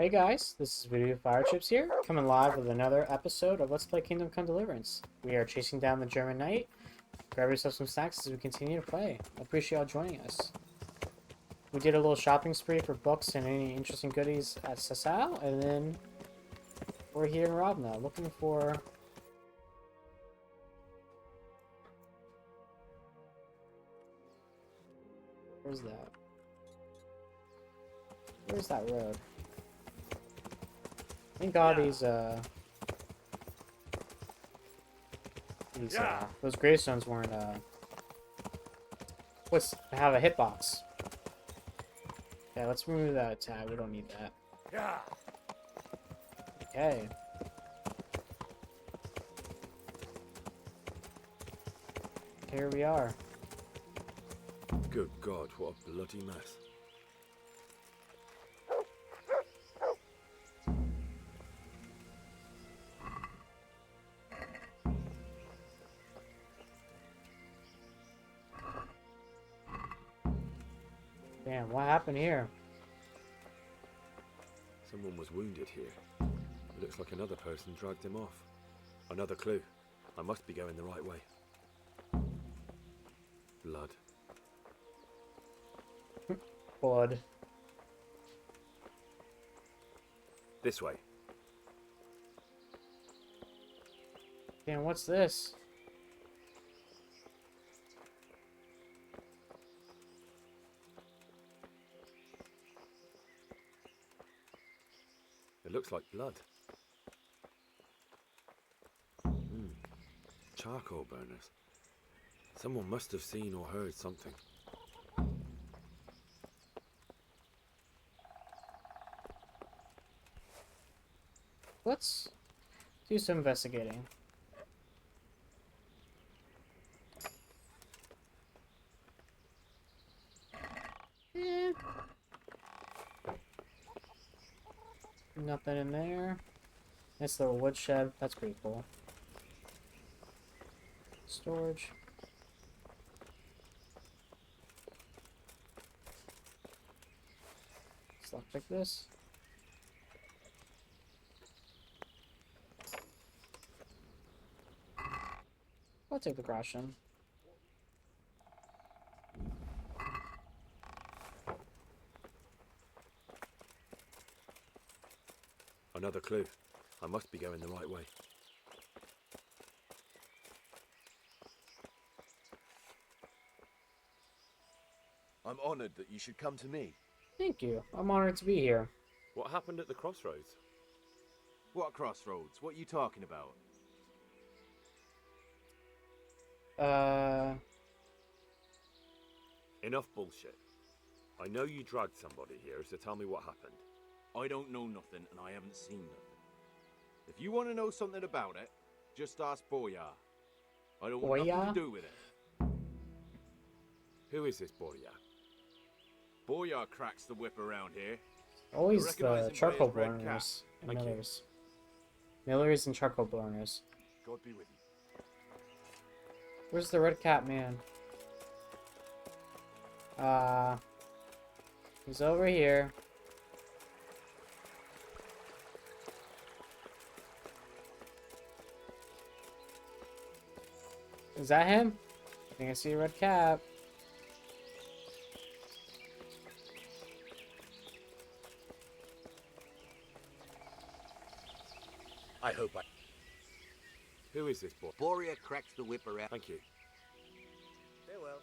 Hey guys, this is Video Fire Chips here, coming live with another episode of Let's Play Kingdom Come Deliverance. We are chasing down the German Knight. Grab yourself some snacks as we continue to play. I appreciate y'all joining us. We did a little shopping spree for books and any interesting goodies at Sasau, and then we're here in Robna looking for... Where's that? Where's that road? Thank God those gravestones weren't have a hitbox. Yeah, let's remove that tab. We don't need that. Yeah. Okay. Here we are. Good God, what a bloody mess. Damn, what happened here? Someone was wounded here. It looks like another person dragged him off. Another clue. I must be going the right way. Blood. Blood. This way. Damn, what's this? It looks like blood. Charcoal burners. Someone must have seen or heard something. Let's do some investigating. Nothing in there. Nice little woodshed. That's pretty cool. Storage. Stuff like this. I'll take the caution. Another clue. I must be going the right way. I'm honored that you should come to me. Thank you. I'm honored to be here. What happened at the crossroads? What crossroads? What are you talking about? Enough bullshit. I know you dragged somebody here, so tell me what happened. I don't know nothing and I haven't seen nothing. If you want to know something about it, just ask Boyar. I don't want nothing to do with it. Who is this Boyar? Boyar cracks the whip around here. Always recognize the him by charcoal his red cap. burners and Thank you. millers. Millers and charcoal burners. God be with you. Where's the red cap man? He's over here. Is that him? I think I see a red cap. I hope I... Who is this boy? Boria cracks the whip around. Thank you. Farewell.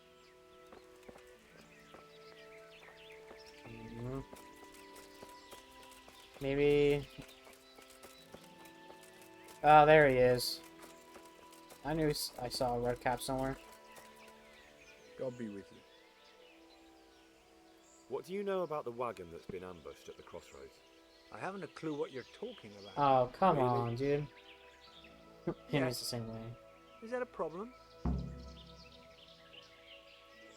Maybe... Oh, there he is. I knew I saw a red cap somewhere. God be with you. What do you know about the wagon that's been ambushed at the crossroads? I haven't a clue what you're talking about. Oh, come Really? on, dude. Him Yes. is the same way. Is that a problem?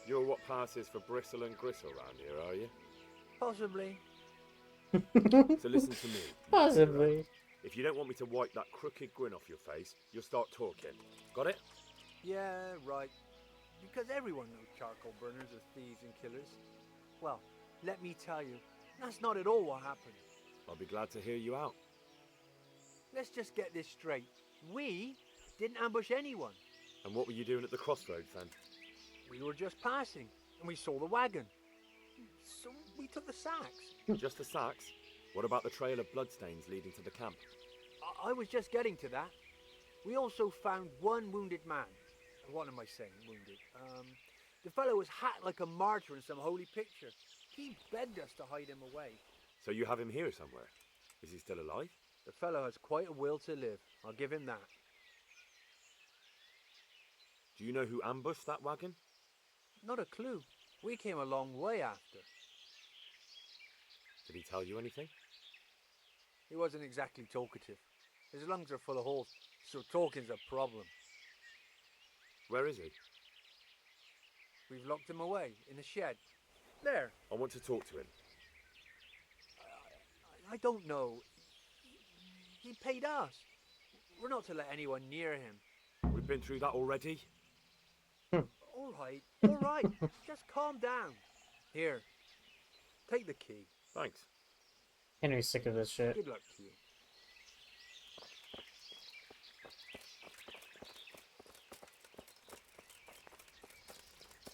You're what passes for bristle and gristle round here, are you? Possibly. So listen to me. Possibly. If you don't want me to wipe that crooked grin off your face, you'll start talking. Got it? Yeah, right. Because everyone knows charcoal burners are thieves and killers. Well, let me tell you, that's not at all what happened. I'll be glad to hear you out. Let's just get this straight. We didn't ambush anyone. And what were you doing at the crossroads then? We were just passing, and we saw the wagon. So we took the sacks. Just the sacks? What about the trail of bloodstains leading to the camp? I was just getting to that. We also found one wounded man. What am I saying, wounded? The fellow was hacked like a martyr in some holy picture. He begged us to hide him away. So you have him here somewhere? Is he still alive? The fellow has quite a will to live. I'll give him that. Do you know who ambushed that wagon? Not a clue. We came a long way after. Did he tell you anything? He wasn't exactly talkative. His lungs are full of holes, so talking's a problem. Where is he? We've locked him away in the shed. There. I want to talk to him. I don't know. He paid us. We're not to let anyone near him. We've been through that already. All right. Just calm down. Here, take the key. Thanks. Henry's sick of this shit. Good luck to you.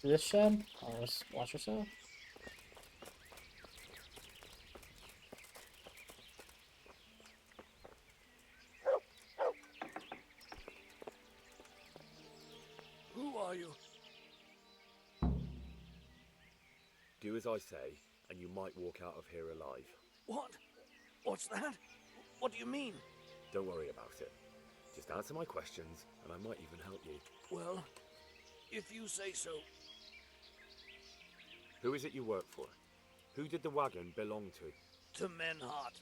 This shed? Oh, let's watch yourself. Who are you? Do as I say, and you might walk out of here alive. What? What's that? What do you mean? Don't worry about it. Just answer my questions, and I might even help you. Well, if you say so. Who is it you work for? Who did the wagon belong to? To Menhart.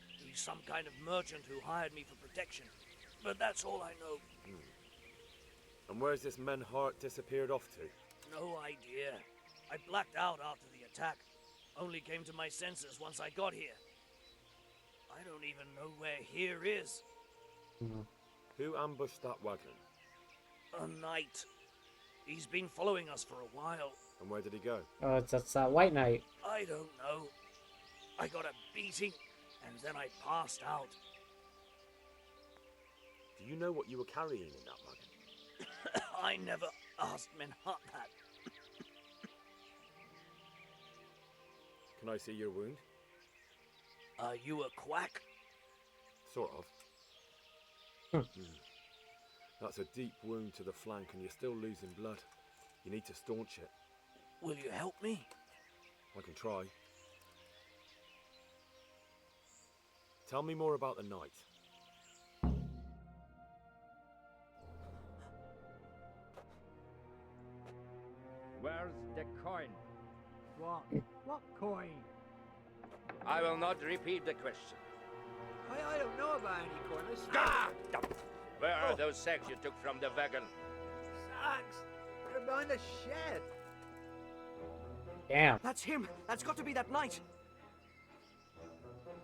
He's some kind of merchant who hired me for protection. But that's all I know. And where's this Menhart disappeared off to? No idea. I blacked out after the attack. Only came to my senses once I got here. I don't even know where here is. Who ambushed that wagon? A knight. He's been following us for a while. And where did he go? Oh, that's that white knight. I don't know. I got a beating, and then I passed out. Do you know what you were carrying in that wagon? I never asked Menhart that. Can I see your wound? Are you a quack? Sort of. That's a deep wound to the flank and you're still losing blood. You need to staunch it. Will you help me? I can try. Tell me more about the night. Where's the coin? What coin? I will not repeat the question. I don't know about any coin. I swear. Ah! Where are those sacks you took from the wagon? Sacks. They're behind the shed. Damn. That's him. That's got to be that knight.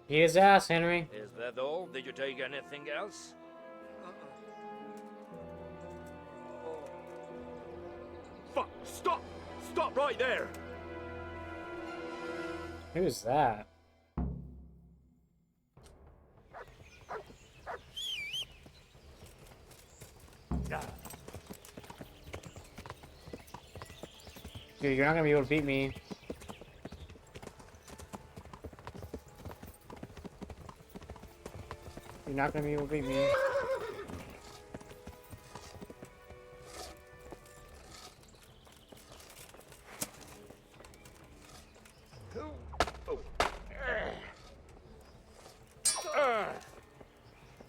He is ass, Henry. Is that all? Did you take anything else? Fuck! Stop! Stop right there! Who's that? Dude, you're not gonna be able to beat me. You're not gonna be able to beat me.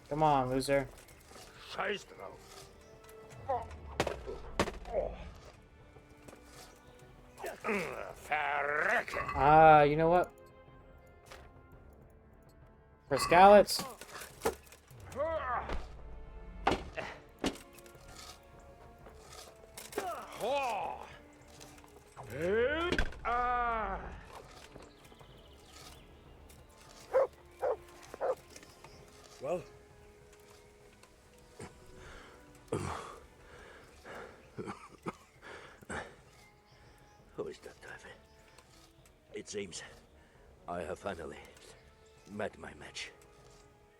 Come on, loser. Scheiß drauf. Verrecke. Ah, you know what? For scallops. Well, Who is that, David? It seems I have finally Met my match.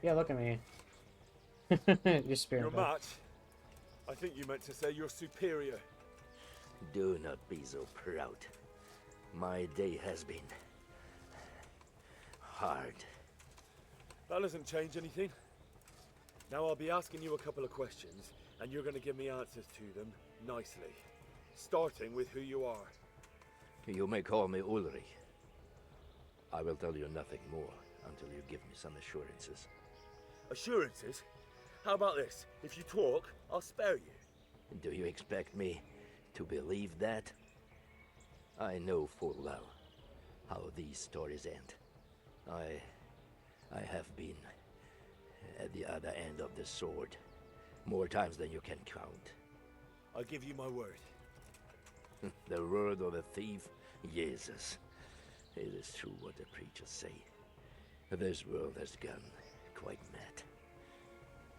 Yeah, look at me. Your spirit. Your bud. match? I think you meant to say your superior. Do not be so proud. My day has been hard. That doesn't change anything. Now I'll be asking you a couple of questions, and you're going to give me answers to them nicely. Starting with who you are. You may call me Ulrich. I will tell you nothing more until you give me some assurances. Assurances? How about this? If you talk, I'll spare you. Do you expect me to believe that? I know full well how these stories end. I have been at the other end of the sword more times than you can count. I'll give you my word. The word of a thief? Jesus. It is true what the preachers say. This world has gone quite mad.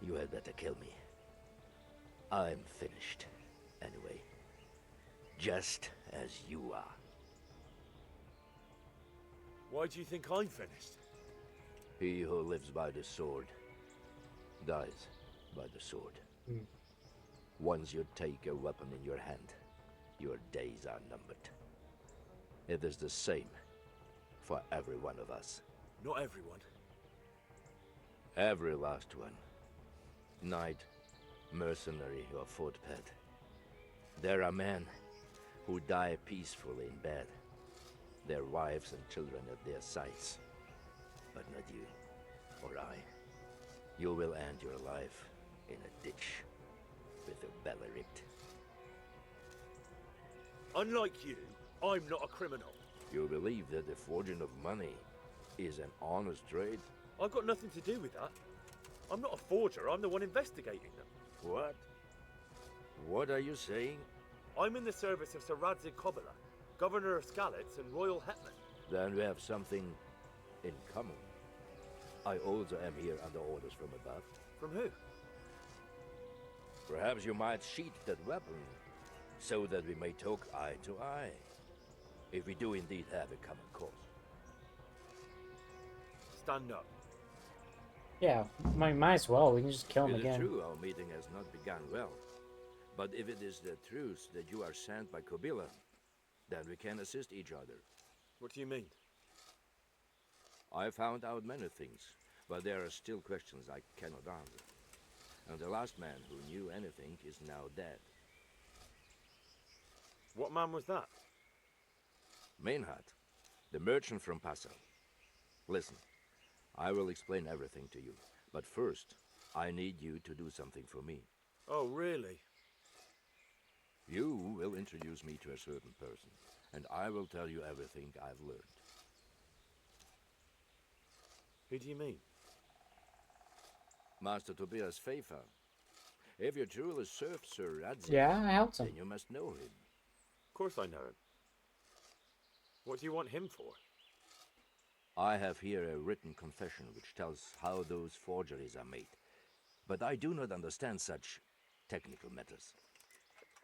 You had better kill me. I'm finished, anyway. Just as you are. Why do you think I'm finished? He who lives by the sword dies by the sword. Mm. Once you take a weapon in your hand, your days are numbered. It is the same for every one of us. Not everyone. Every last one. Knight, mercenary, or footpad. There are men who die peacefully in bed, their wives and children at their sides. But not you, or I. You will end your life in a ditch, with your belly ripped. Unlike you, I'm not a criminal. You believe that the forging of money is an honest trade? I've got nothing to do with that. I'm not a forger, I'm the one investigating them. What? What are you saying? I'm in the service of Sir Radzig Kobyla, Governor of Skalitz and Royal Hetman. Then we have something in common. I also am here under orders from above. From who? Perhaps you might sheath that weapon, so that we may talk eye to eye. If we do indeed have a common cause. Stand up. Yeah, might as well. We can just kill him It is again. true our meeting has not begun well. But if it is the truth that you are sent by Kobyla, then we can assist each other. What do you mean? I found out many things, but there are still questions I cannot answer. And the last man who knew anything is now dead. What man was that? Mainhard, the merchant from Passau. Listen, I will explain everything to you, but first, I need you to do something for me. Oh, really? You will introduce me to a certain person, and I will tell you everything I've learned. Who do you mean? Master Tobias Pfeiffer. If you truly serve Sir Radzig, Yeah, I helped him. then you must know him. Of course I know him. What do you want him for? I have here a written confession which tells how those forgeries are made, but I do not understand such technical matters.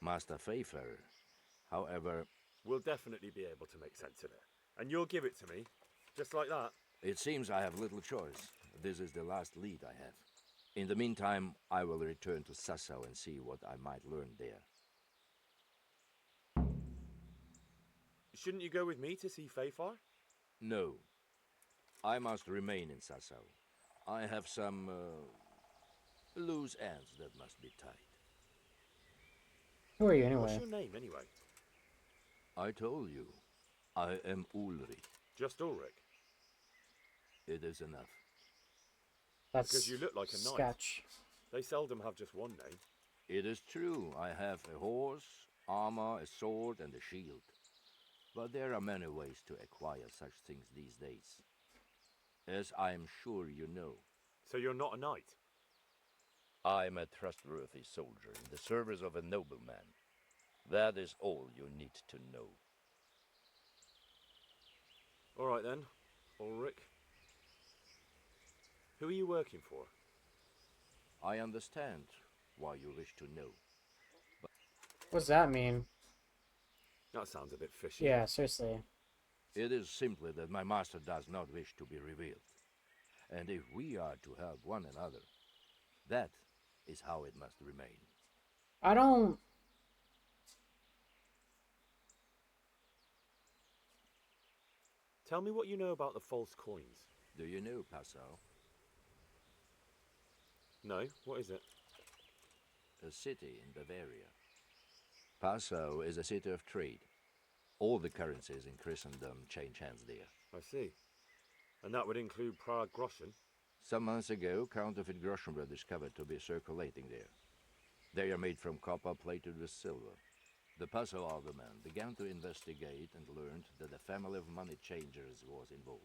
Master Pfeiffer, however... We'll definitely be able to make sense of it. And you'll give it to me, just like that. It seems I have little choice. This is the last lead I have. In the meantime, I will return to Sassau and see what I might learn there. Shouldn't you go with me to see Pfeiffer? No. I must remain in Sassau. I have some loose ends that must be tied. Who are you anyway? What's your name, anyway? I told you, I am Ulrich. Just Ulrich. It is enough. That's Because you look like a knight. sketch. They seldom have just one name. It is true, I have a horse, armor, a sword, and a shield. But there are many ways to acquire such things these days. As I am sure you know. So you're not a knight? I am a trustworthy soldier in the service of a nobleman. That is all you need to know. All right then, Ulrich. Who are you working for? I understand why you wish to know. What's that mean? That sounds a bit fishy. Yeah, seriously. It is simply that my master does not wish to be revealed. And if we are to help one another, that is how it must remain. I don't... Tell me what you know about the false coins. Do you know Passau? No, what is it? A city in Bavaria. Passau is a city of trade. All the currencies in Christendom change hands there. I see. And that would include Prague groschen? Some months ago, counterfeit groschen were discovered to be circulating there. They are made from copper plated with silver. The Passau alderman began to investigate and learned that a family of money changers was involved.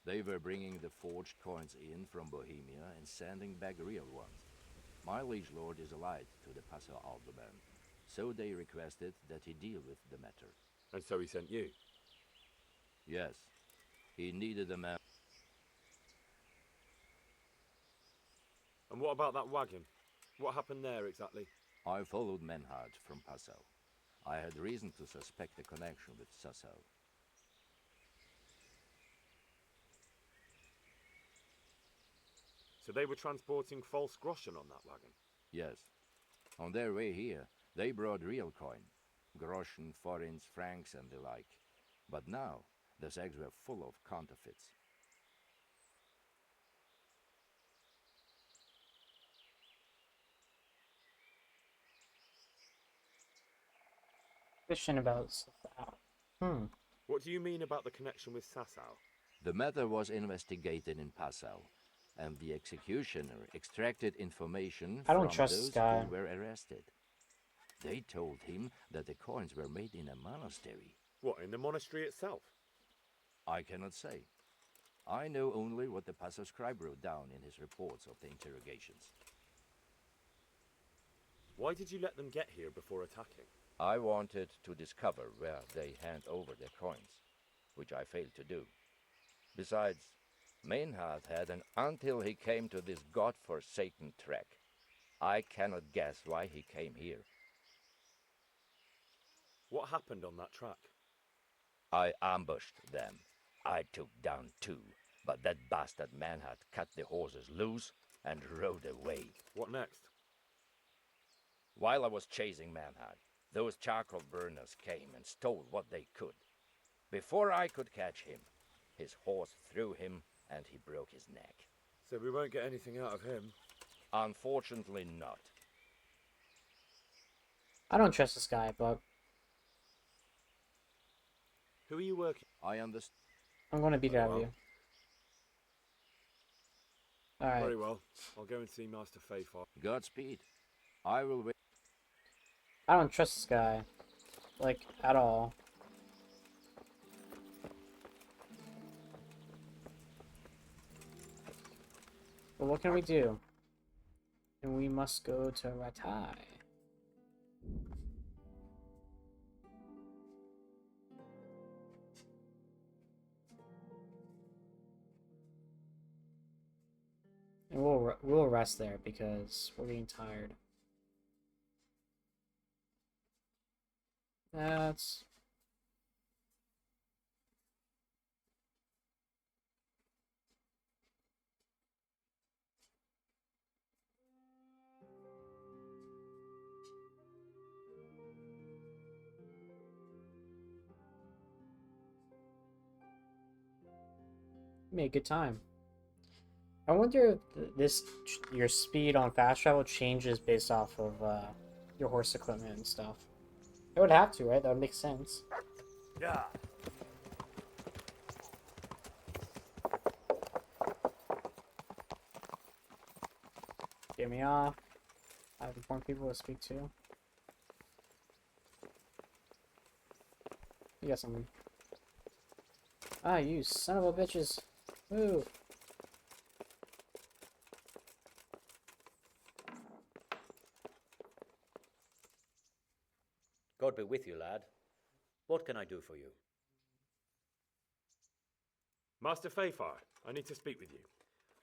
They were bringing the forged coins in from Bohemia and sending back real ones. My liege lord is allied to the Passau alderman, so they requested that he deal with the matter. And so he sent you? Yes, he needed a man. And what about that wagon? What happened there exactly? I followed Menhard from Passau. I had reason to suspect a connection with Sassau. So they were transporting false groschen on that wagon? Yes. On their way here, they brought real coin. Groschen, forints, francs and the like. But now, the sacks were full of counterfeits. Question about Sasau. What do you mean about the connection with Sassau? The matter was investigated in Passau, and the executioner extracted information I don't from trust those this guy. who were arrested. They told him that the coins were made in a monastery. What, in the monastery itself? I cannot say. I know only what the Passau scribe wrote down in his reports of the interrogations. Why did you let them get here before attacking? I wanted to discover where they hand over their coins, which I failed to do. Besides, Maynard had until he came to this god-forsaken trek. I cannot guess why he came here. What happened on that track? I ambushed them. I took down two, but that bastard Maynard cut the horses loose and rode away. What next? While I was chasing Maynard, those charcoal burners came and stole what they could. Before I could catch him, his horse threw him and he broke his neck. So we won't get anything out of him? Unfortunately not. I don't trust this guy, but Who are you working? I understand. I'm going to beat it out of well. you. Alright. Very well. I'll go and see Master Fayfar. Godspeed. I will wait. I don't trust this guy. Like, at all. But what can we do? And we must go to Ratai. And we'll rest there because we're getting tired. That's... Be a good time. I wonder if your speed on fast travel changes based off of your horse equipment and stuff. It would have to, right? That would make sense. Yeah. Get me off. I have important people to speak to. You got something. Ah, you son of a bitches. Move. God be with you, lad. What can I do for you? Master Fayfar, I need to speak with you.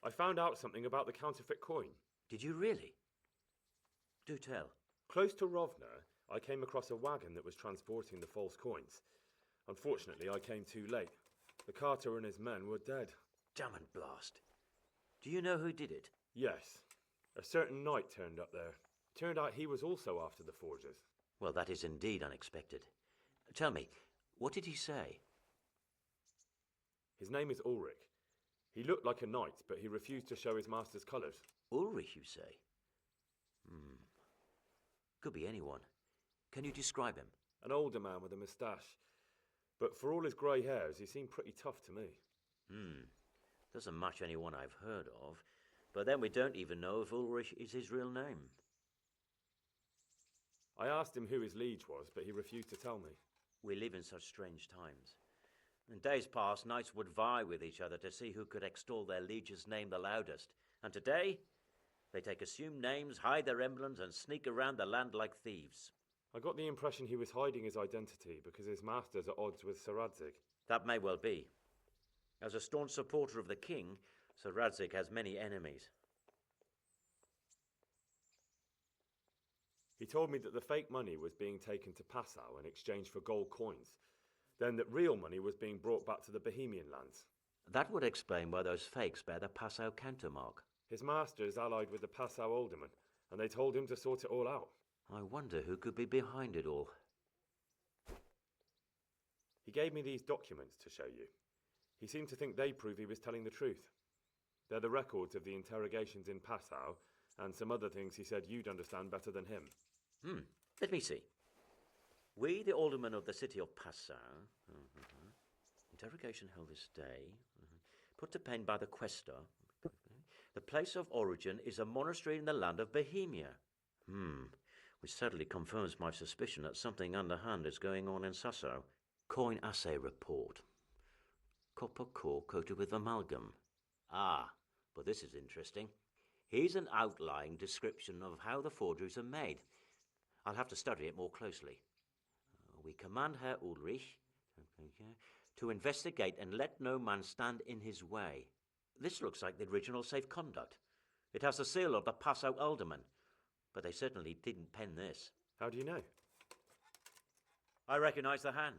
I found out something about the counterfeit coin. Did you really? Do tell. Close to Rovna, I came across a wagon that was transporting the false coins. Unfortunately, I came too late. The carter and his men were dead. Damn and blast. Do you know who did it? Yes. A certain knight turned up there. Turned out he was also after the forgers. Well, that is indeed unexpected. Tell me, what did he say? His name is Ulrich. He looked like a knight, but he refused to show his master's colours. Ulrich, you say? Could be anyone. Can you describe him? An older man with a moustache. But for all his grey hairs, he seemed pretty tough to me. Doesn't match anyone I've heard of. But then we don't even know if Ulrich is his real name. I asked him who his liege was, but he refused to tell me. We live in such strange times. In days past, knights would vie with each other to see who could extol their liege's name the loudest. And today, they take assumed names, hide their emblems, and sneak around the land like thieves. I got the impression he was hiding his identity because his master's at odds with Sir Radzig. That may well be. As a staunch supporter of the king, Sir Radzig has many enemies. He told me that the fake money was being taken to Passau in exchange for gold coins, then that real money was being brought back to the Bohemian lands. That would explain why those fakes bear the Passau countermark. His master is allied with the Passau alderman, and they told him to sort it all out. I wonder who could be behind it all. He gave me these documents to show you. He seemed to think they prove he was telling the truth. They're the records of the interrogations in Passau, and some other things he said you'd understand better than him. Let me see. We, the aldermen of the city of Passau, interrogation held this day, put to pen by the questor. The place of origin is a monastery in the land of Bohemia. Which certainly confirms my suspicion that something underhand is going on in Sasso. Coin assay report. Copper core coated with amalgam. Ah, but this is interesting. Here's an outline description of how the forgeries are made. I'll have to study it more closely. We command Herr Ulrich to investigate and let no man stand in his way. This looks like the original safe conduct. It has the seal of the Passau alderman, but they certainly didn't pen this. How do you know? I recognize the hand.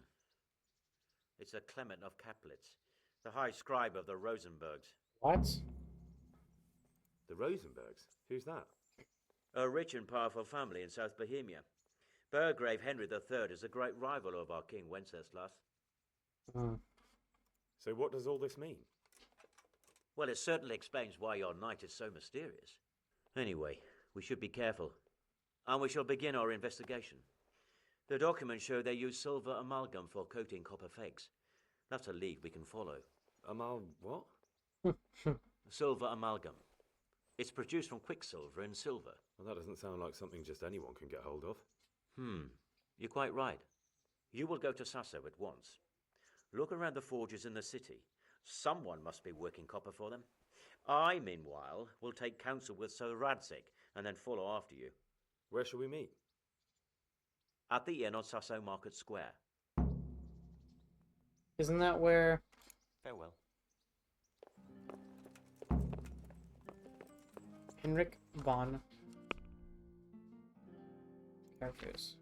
It's a Clement of Caplitz, the high scribe of the Rosenbergs. What? The Rosenbergs? Who's that? A rich and powerful family in South Bohemia. Burgrave Henry III is a great rival of our King Wenceslas. So what does all this mean? Well, it certainly explains why your knight is so mysterious. Anyway, we should be careful. And we shall begin our investigation. The documents show they use silver amalgam for coating copper fakes. That's a lead we can follow. What? Silver amalgam. It's produced from quicksilver and silver. Well, that doesn't sound like something just anyone can get hold of. You're quite right. You will go to Sasso at once. Look around the forges in the city. Someone must be working copper for them. I, meanwhile, will take counsel with Sir Radzig and then follow after you. Where shall we meet? At the inn on Sasso Market Square. Isn't that where... Farewell. Henrik von... Characters.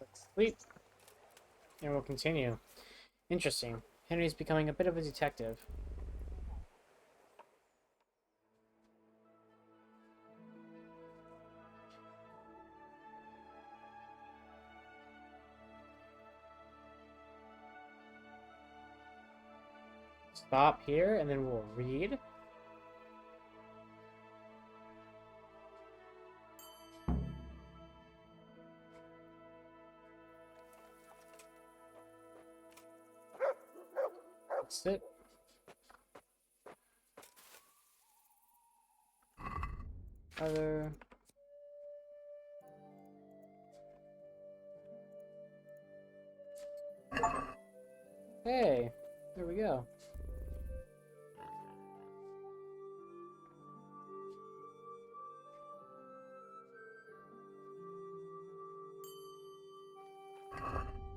Let's sleep. And we'll continue. Interesting. Henry's becoming a bit of a detective. Stop here and then we'll read. Sit. Other. Hey, there we go.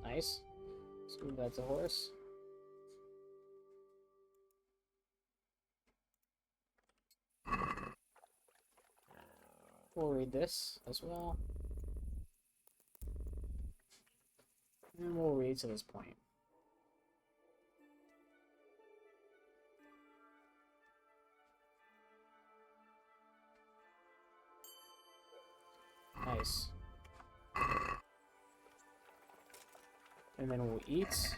Nice. Let's move that to horse. We'll read this as well. And we'll read to this point. Nice. And then we'll eat.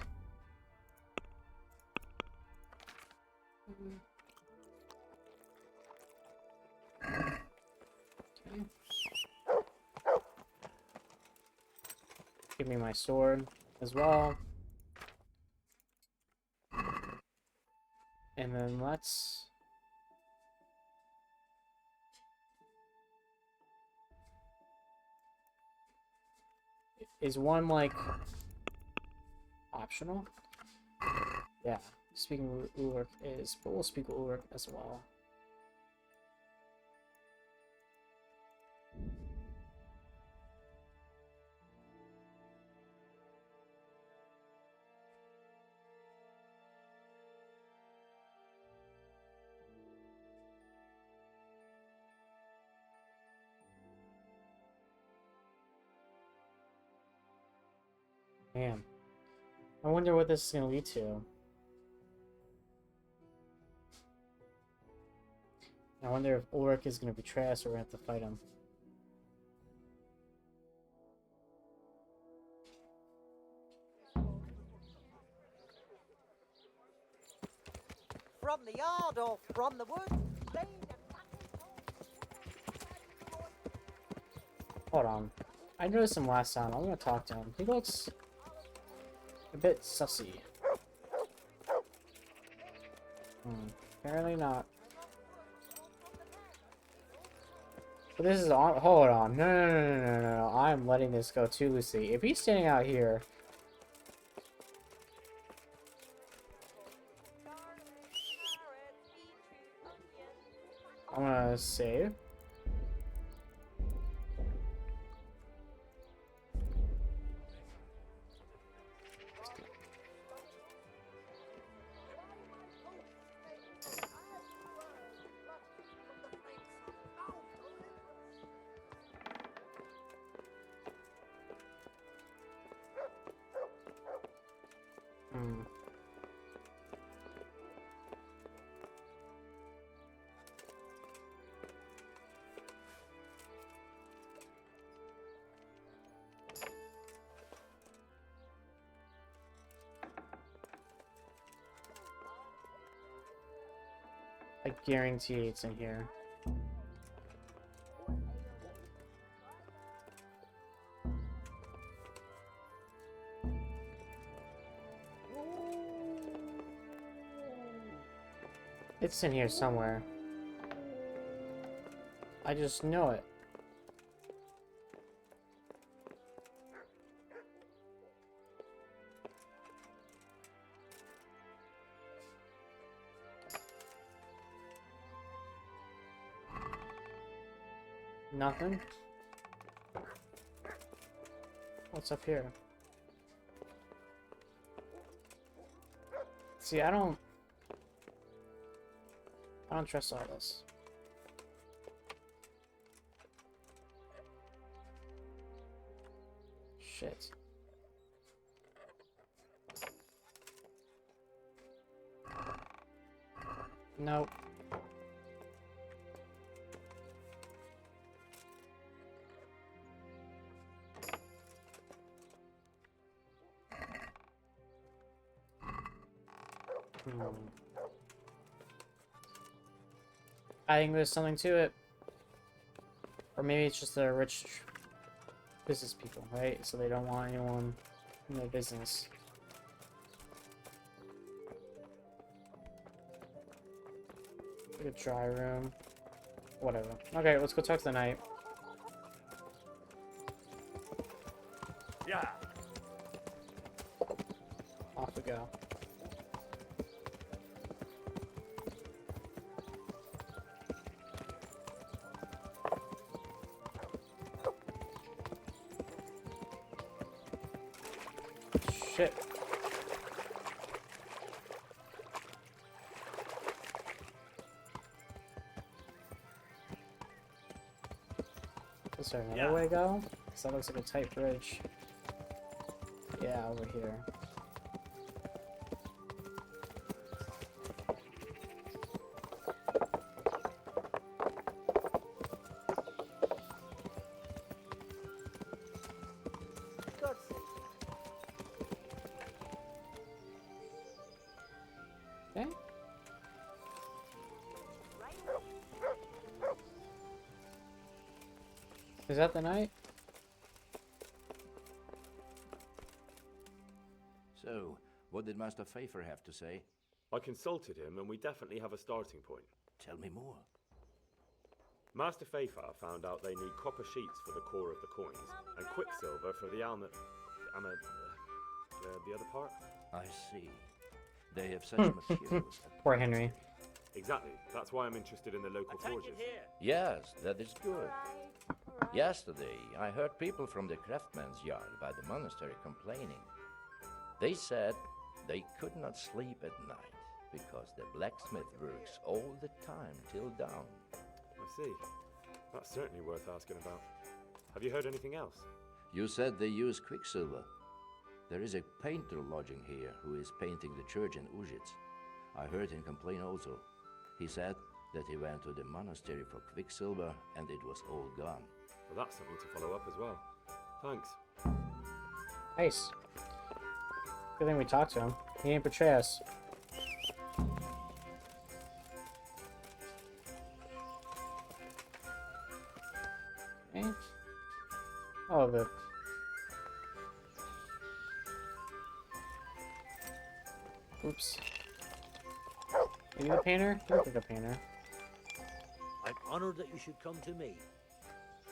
Okay. Give me my sword as well. And then let's... Is one, like, optional? Yeah, speaking Ulrich is, but we'll speak Ulrich as well. Man, I wonder what this is going to lead to. I wonder if Ulrich is going to betray us or we're going to have to fight him. From the yard or from the wood, Hold on. I noticed him last time. I'm going to talk to him. He looks a bit sussy. Apparently not. But this is on. Hold on. No. I'm letting this go too loosely. If he's standing out here. I'm gonna save. I guarantee it's in here. It's in here somewhere. I just know it. Nothing? What's up here? See, I don't trust all this. Shit. Nope. I think there's something to it. Or maybe it's just the rich business people, right? So they don't want anyone in their business. like a dry room. Whatever. Okay, let's go talk to the knight. Yeah. Off we go. Shit. Is there another way to go? Because that looks like a tight bridge. Yeah, over here. God's sake. Okay. Is that the knight? So, what did Master Pfeiffer have to say? I consulted him, and we definitely have a starting point. Tell me more. Master Pfeiffer found out they need copper sheets for the core of the coins, and quicksilver for the the other part? I see. They have such materials. Poor Henry. Exactly. That's why I'm interested in the local forges. Yes, that is good. Yesterday, I heard people from the craftsman's yard by the monastery complaining. They said they could not sleep at night because the blacksmith works all the time till dawn. I see. That's certainly worth asking about. Have you heard anything else? You said they use quicksilver. There is a painter lodging here who is painting the church in Ujits. I heard him complain also. He said that he went to the monastery for quicksilver and it was all gone. Well, that's something to follow up as well. Thanks. Nice. Good thing we talked to him. He didn't betray us. Okay. Oh, the... Oops. Are you the painter? You look like a painter. I'm honored that you should come to me.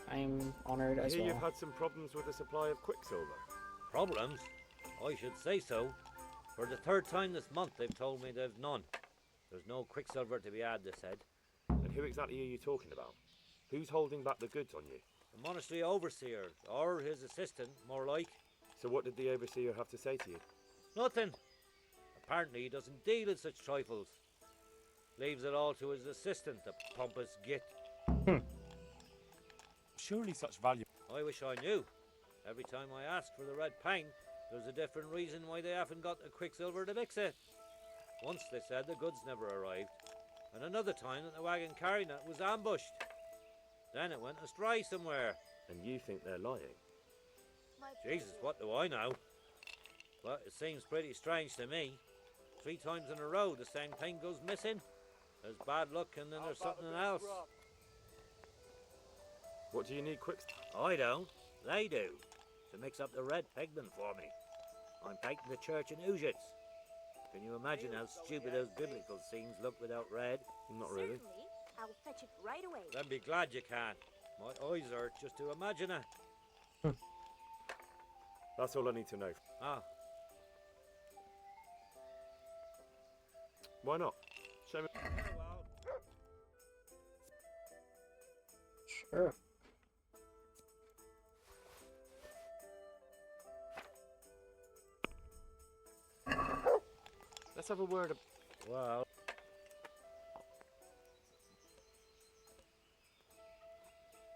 I'm honored I as hear well. you've had some problems with the supply of quicksilver. Problems? I should say so. For the third time this month, they've told me they've none. There's no quicksilver to be had, they said. And who exactly are you talking about? Who's holding back the goods on you? The monastery overseer, or his assistant, more like. So what did the overseer have to say to you? Nothing. Apparently he doesn't deal in such trifles. Leaves it all to his assistant, the pompous git. Surely such value. I wish I knew. Every time I ask for the red paint, there's a different reason why they haven't got the quicksilver to mix it. Once they said the goods never arrived, and another time that the wagon carrying it was ambushed. Then it went astray somewhere. And you think they're lying? Jesus, what do I know? But it seems pretty strange to me. 3 times in a row the same thing goes missing. There's bad luck and then there's something else. What do you need I don't. They do. To mix up the red pigment for me. I'm painting the church in Ujits. Can you imagine how stupid those biblical scenes look without red? Not really. Certainly. I'll fetch it right away. Then be glad you can. My eyes hurt just to imagine it. That's all I need to know. Ah, Why not? Show me. Sure. Let's have a word. well.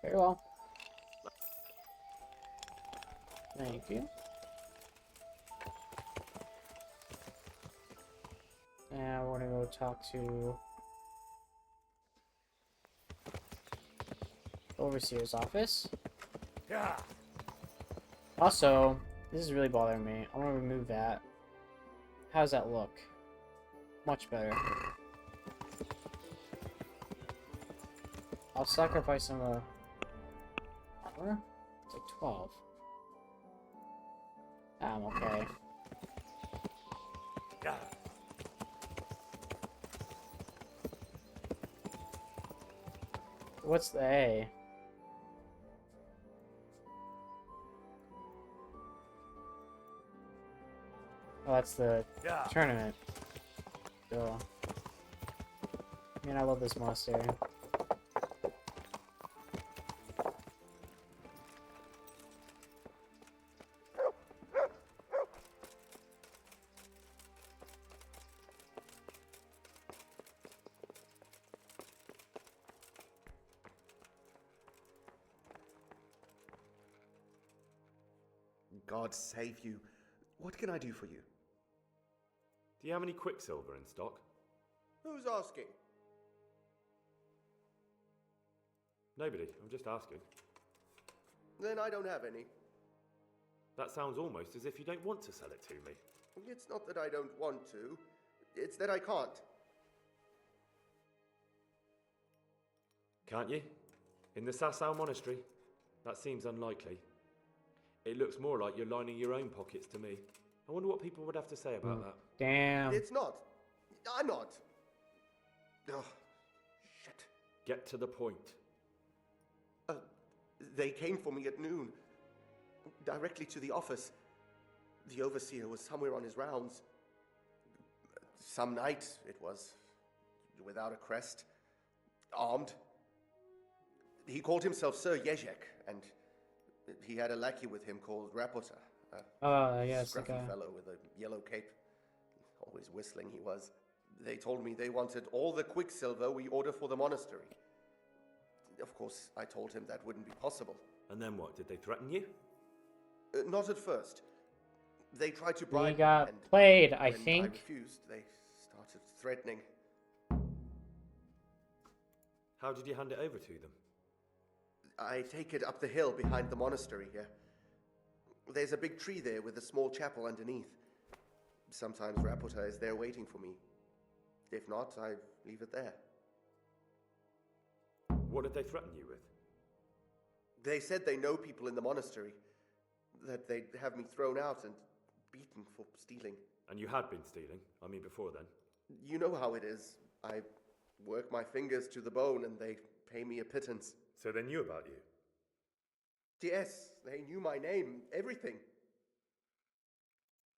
Very well. Thank you. Now we're gonna go talk to Overseer's office. Yeah. Also, this is really bothering me. I want to remove that. How does that look? Much better. I'll sacrifice some armor. It's like 12. I'm okay. Yeah. What's the A? Oh, that's the tournament. Cool. Man, I love this monastery. God save you. What can I do for you? Do you have any quicksilver in stock? Who's asking? Nobody. I'm just asking. Then I don't have any. That sounds almost as if you don't want to sell it to me. It's not that I don't want to. It's that I can't. Can't you? In the Sasau Monastery? That seems unlikely. It looks more like you're lining your own pockets to me. I wonder what people would have to say about that. Damn. It's not. I'm not. Ugh. Shit. Get to the point. They came for me at noon. Directly to the office. The overseer was somewhere on his rounds. Some night, it was. Without a crest. Armed. He called himself Sir Jezek, and he had a lackey with him called Rapota. Yes, the Scruffy guy. fellow with a yellow cape. Always whistling he was. They told me they wanted all the quicksilver we order for the monastery. Of course, I told him that wouldn't be possible. And then what? Did they threaten you? Not at first. They tried to bribe He me, got and played, I when think. I refused, they started threatening. How did you hand it over to them? I take it up the hill behind the monastery here. There's a big tree there with a small chapel underneath. Sometimes Rapota is there waiting for me. If not, I leave it there. What did they threaten you with? They said they know people in the monastery. That they'd have me thrown out and beaten for stealing. And you had been stealing? I mean, before then? You know how it is. I work my fingers to the bone and they pay me a pittance. So they knew about you? Yes, they knew my name, everything.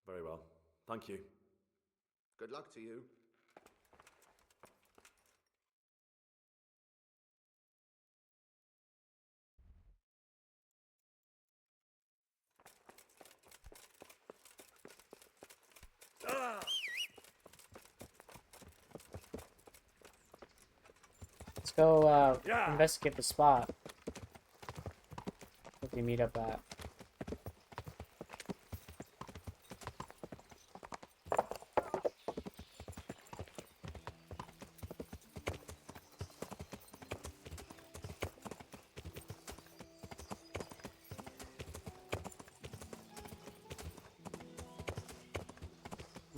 Very well. Thank you. Good luck to you. Let's go investigate the spot that they meet up at.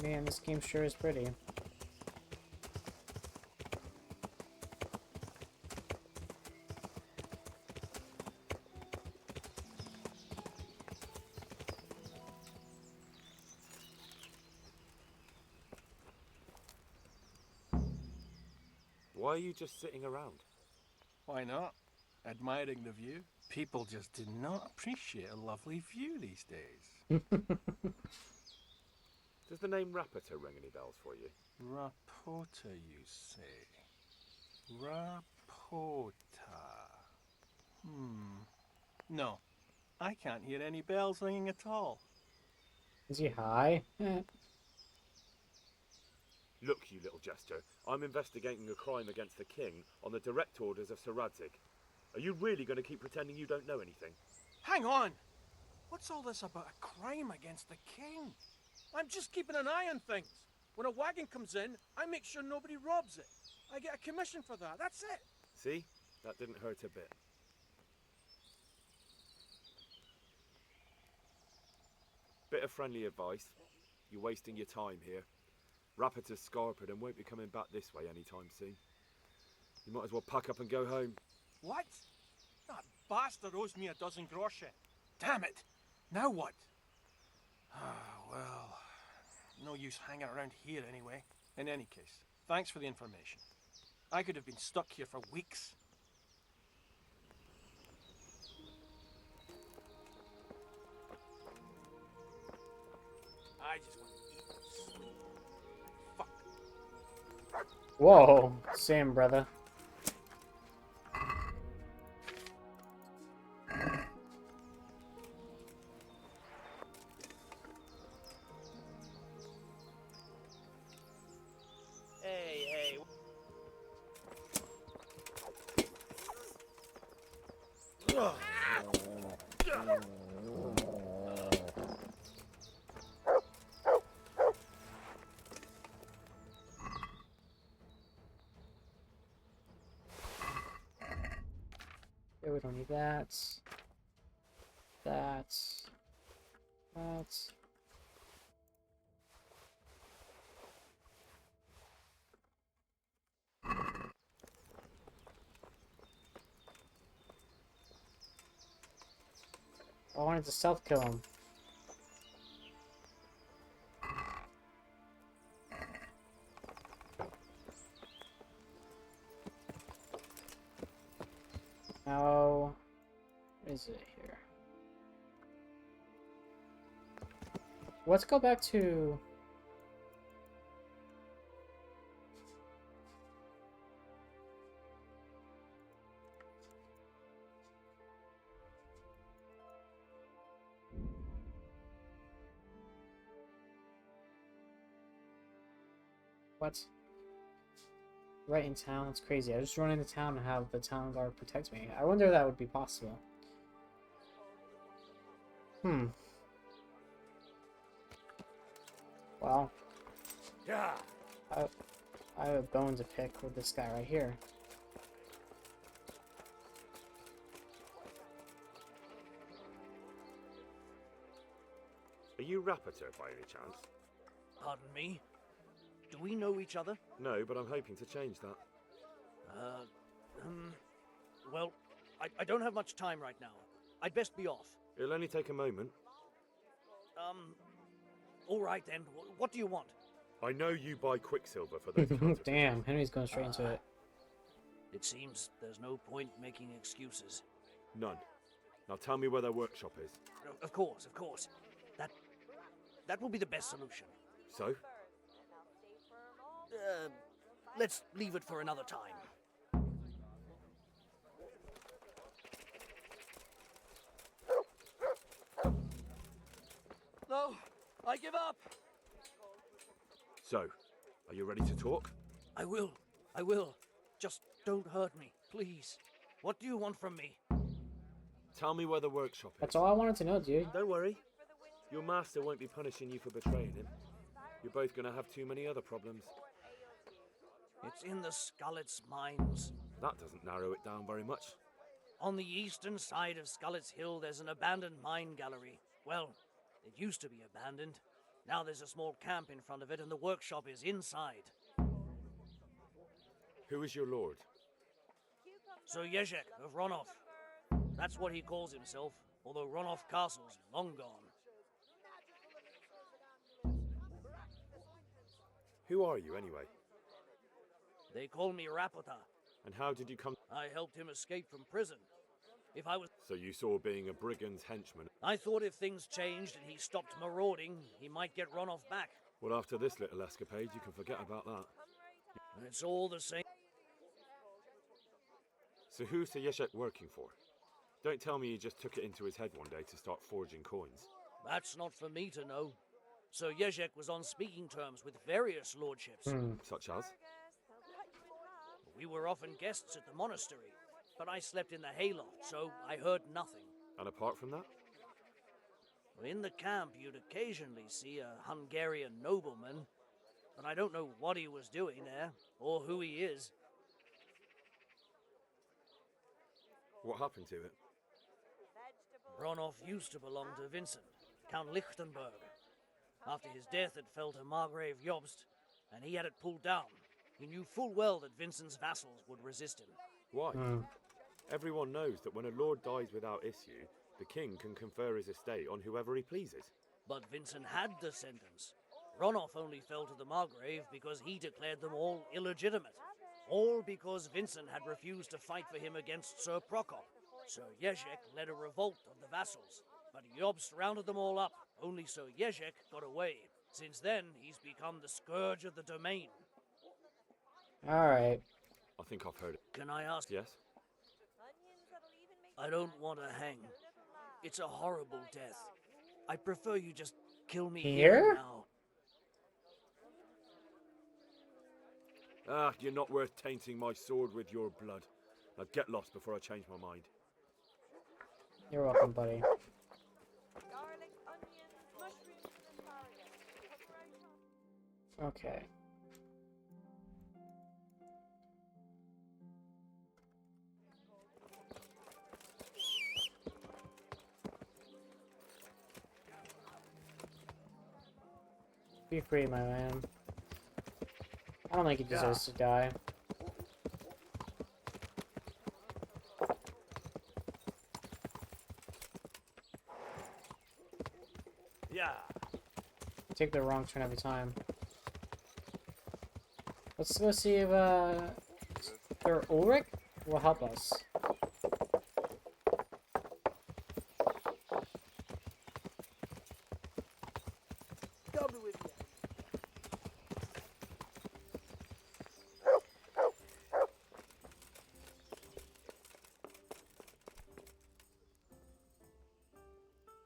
Man, this game sure is pretty. Why are you just sitting around? Why not? Admiring the view. People just do not appreciate a lovely view these days. Does the name Rapota ring any bells for you? Rapota, you say? Rapota. No. I can't hear any bells ringing at all. Is he high? Look, you little jester. I'm investigating a crime against the king on the direct orders of Sir Radzig. Are you really going to keep pretending you don't know anything? Hang on! What's all this about a crime against the king? I'm just keeping an eye on things. When a wagon comes in, I make sure nobody robs it. I get a commission for that, that's it. See? That didn't hurt a bit. Bit of friendly advice. You're wasting your time here. Rapota's scarpered and won't be coming back this way anytime soon. You might as well pack up and go home. What? That bastard owes me a dozen groschen. Damn it! Now what? Well, no use hanging around here anyway. In any case, thanks for the information. I could have been stuck here for weeks. I just want to eat and sleep. Fuck. Whoa, same, brother. Hey. Okay, we don't need that. That. I wanted to stealth kill him. How is it here? Let's go back to... What? Right in town? That's crazy. I just run into town and have the town guard protect me. I wonder if that would be possible. Well. Yeah. I have a bone to pick with this guy right here. Are you Rappator by any chance? Pardon me? Do we know each other? No, but I'm hoping to change that. Well, I don't have much time right now. I'd best be off. It'll only take a moment. All right then. What do you want? I know you buy Quicksilver for those counterfeiters. Damn, Henry's going straight into it. It seems there's no point making excuses. None. Now tell me where their workshop is. Of course. That will be the best solution. So? Let's leave it for another time. No, I give up. So, are you ready to talk? I will. Just don't hurt me, please. What do you want from me? Tell me where the workshop is. That's all I wanted to know, dude. Don't worry. Your master won't be punishing you for betraying him. You're both gonna have too many other problems. It's in the Skullet's mines. That doesn't narrow it down very much. On the eastern side of Skullet's Hill, there's an abandoned mine gallery. Well, it used to be abandoned. Now there's a small camp in front of it, and the workshop is inside. Who is your lord? Sir Yezhek of Ronov. That's what he calls himself, although Ronov Castle's long gone. Who are you, anyway? They call me Rapota. And how did you come... I helped him escape from prison. If I was... So you saw being a brigand's henchman? I thought if things changed and he stopped marauding, he might get Ronov back. Well, after this little escapade, you can forget about that. It's all the same. So who's Sir Yeshek working for? Don't tell me he just took it into his head one day to start forging coins. That's not for me to know. Sir Yezhek was on speaking terms with various lordships. Such as? We were often guests at the monastery, but I slept in the hayloft, so I heard nothing. And apart from that? In the camp, you'd occasionally see a Hungarian nobleman, but I don't know what he was doing there, or who he is. What happened to it? Ronov used to belong to Vincent, Count Lichtenberg. After his death, it fell to Margrave Jobst, and he had it pulled down. He knew full well that Vincent's vassals would resist him. Why? Everyone knows that when a lord dies without issue, the king can confer his estate on whoever he pleases. But Vincent had descendants. Ronov only fell to the Margrave because he declared them all illegitimate. All because Vincent had refused to fight for him against Sir Prokop. Sir Yezhek led a revolt of the vassals, but Jobst rounded them all up. Only Sir Yezhek got away. Since then, he's become the scourge of the domain. Alright. I think I've heard it. Can I ask? Yes? I don't want to hang. It's a horrible death. I prefer you just kill me here now. Ah, you're not worth tainting my sword with your blood. Now get lost before I change my mind. You're welcome, buddy. Garlic, onions, mushrooms, and asparagus. Okay. Be free, my man. I don't think he deserves to die. Yeah. Take the wrong turn every time. Let's go see if Sir Ulrich will help us. Double with you.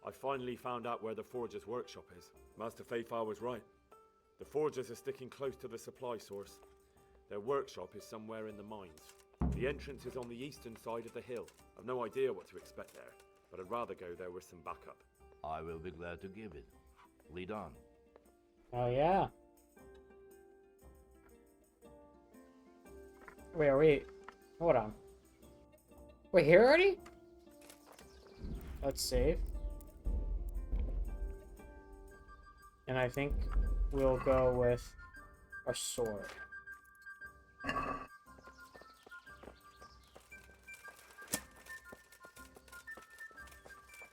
I finally found out where the Forger's workshop is. Master Fayfar was right. The Forgers are sticking close to the supply source. Their workshop is somewhere in the mines. The entrance is on the eastern side of the hill. I've no idea what to expect there, but I'd rather go there with some backup. I will be glad to give it. Lead on. Oh yeah. Wait, are we... Hold on. We're here already? Let's save. And I think we'll go with our sword.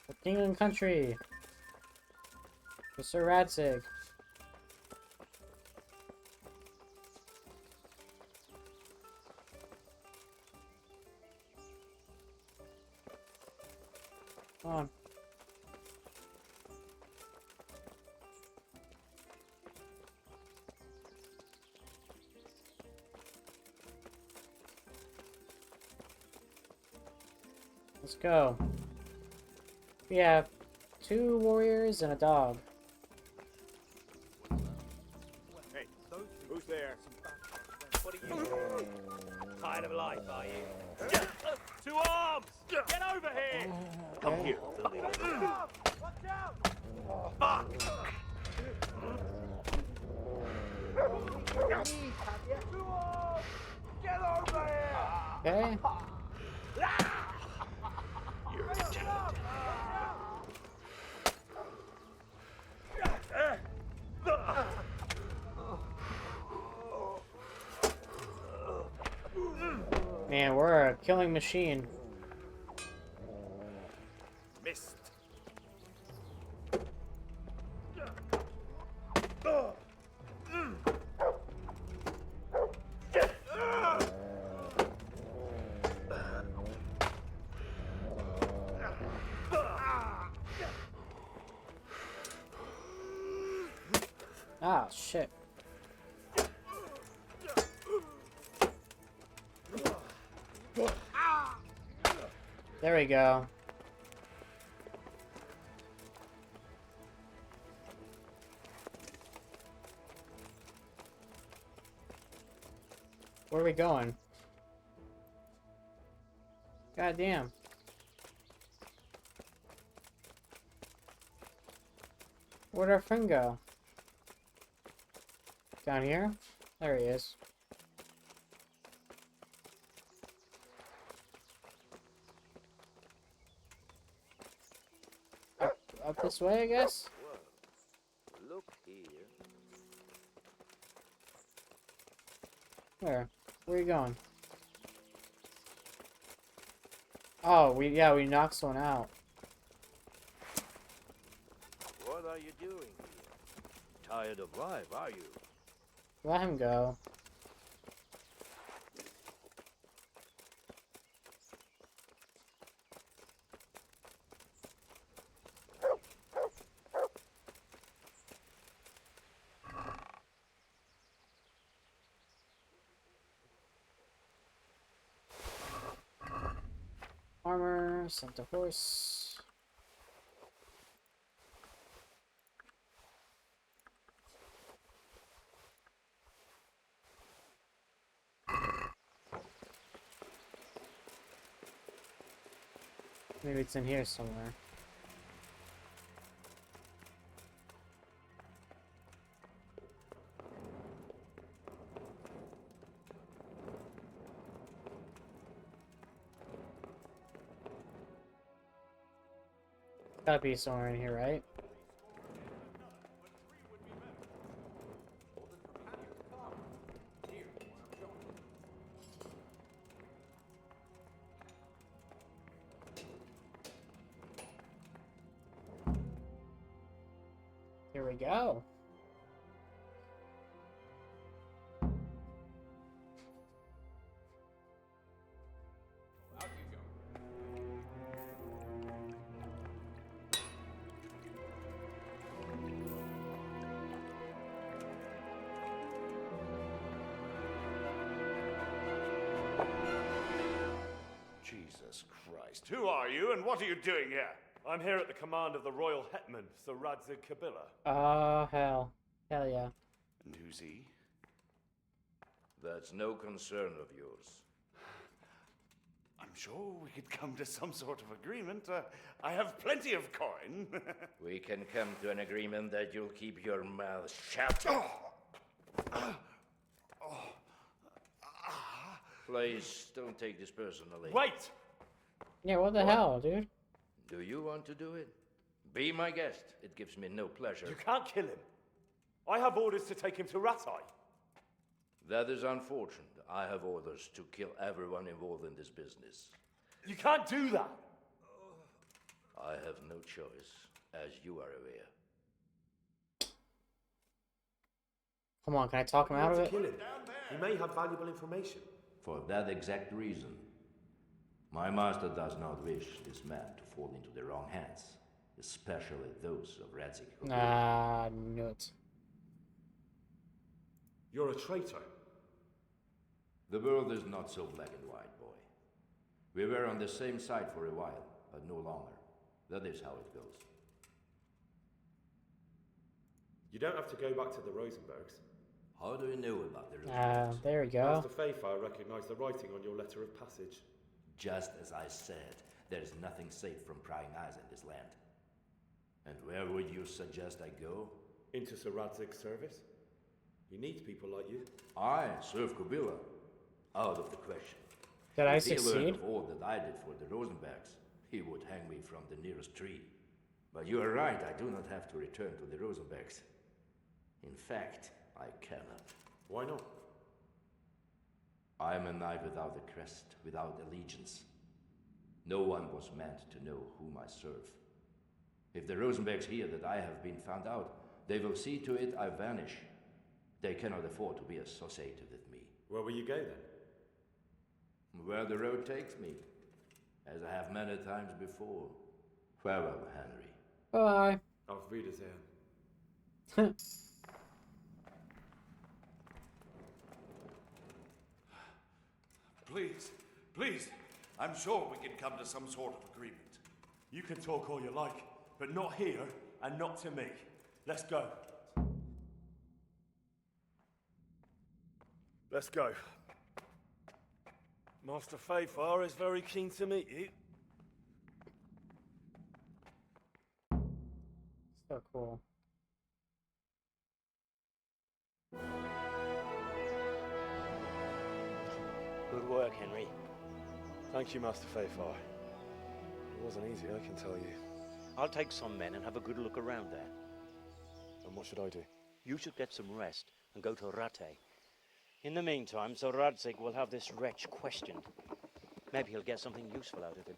For King and Country. For Sir Radzig. Come on. Let's go. We have 2 warriors and a dog. Hey, who's there? What are you? Tired of life, are you? To arms! Get over here! Come here. Watch out! Get over here! Okay. You're dead. Man, we're a killing machine. Missed. Ah, shit. There we go. Where are we going? God damn. Where'd our friend go? Down here? There he is. Up this way, I guess? Whoa. Look here. Where? Where are you going? Oh, we knocked someone out. What are you doing here? Tired of life, are you? Let him go. Sent a horse. Maybe it's in here somewhere. Gotta be somewhere in here, right? Here we go. Jesus Christ. Who are you and what are you doing here? I'm here at the command of the royal hetman, Sir Radzig Kabila. Oh, hell. Hell yeah. And who's he? That's no concern of yours. I'm sure we could come to some sort of agreement. I have plenty of coin. We can come to an agreement that you'll keep your mouth shut. Please, don't take this personally. Wait! Yeah, what the hell, dude? Do you want to do it? Be my guest. It gives me no pleasure. You can't kill him. I have orders to take him to Rattay. That is unfortunate. I have orders to kill everyone involved in this business. You can't do that. I have no choice, as you are aware. Come on, can I talk him out of it? Kill him. He may have valuable information. For that exact reason, my master does not wish this man to fall into the wrong hands, especially those of Radzig. Nah, I knew it. You're a traitor. The world is not so black and white, boy. We were on the same side for a while, but no longer. That is how it goes. You don't have to go back to the Rosenbergs. How do you know about the Rosenbergs? There we go. Master Fayfire recognized the writing on your letter of passage. Just as I said, there is nothing safe from prying eyes in this land. And where would you suggest I go? Into Sir Radzig's service. He needs people like you. I serve Kabila. Out of the question. Did I If he learned succeed? of all that I did for the Rosenbergs, he would hang me from the nearest tree. But you are right, I do not have to return to the Rosenbergs. In fact, I cannot. Why not? I am a knight without a crest, without allegiance. No one was meant to know whom I serve. If the Rosenbergs hear that I have been found out, they will see to it I vanish. They cannot afford to be associated with me. Where will you go then? Where the road takes me, as I have many times before. Farewell, Henry. Bye. Auf Wiedersehen. Please, please. I'm sure we can come to some sort of agreement. You can talk all you like, but not here and not to me. Let's go. Let's go. Master Fayfire is very keen to meet you. So cool. Good work, Henry. Thank you, Master Fayfire. It wasn't easy, I can tell you. I'll take some men and have a good look around there. And what should I do? You should get some rest and go to Rattay. In the meantime, Sir Radzig will have this wretch questioned. Maybe he'll get something useful out of him.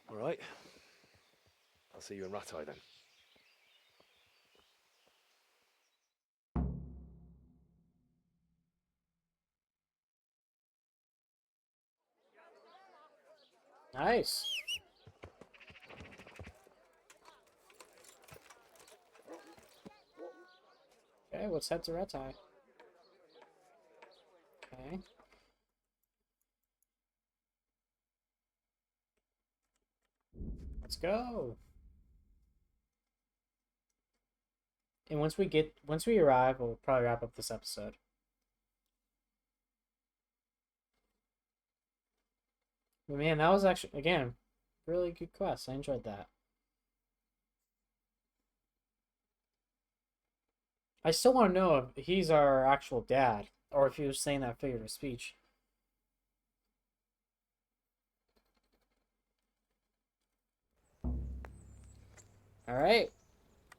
All right. I'll see you in Rattay then. Nice. Okay, let's head to Rattay. Okay. Let's go. And once we arrive, we'll probably wrap up this episode. But man, that was actually, again, really good quest. I enjoyed that. I still want to know if he's our actual dad, or if he was saying that figure of speech. Alright.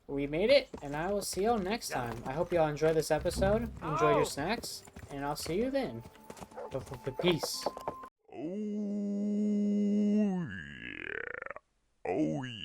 We made it, and I will see y'all next time. I hope y'all enjoy this episode, enjoy your snacks, and I'll see you then. Peace. Oh yeah. Oh yeah.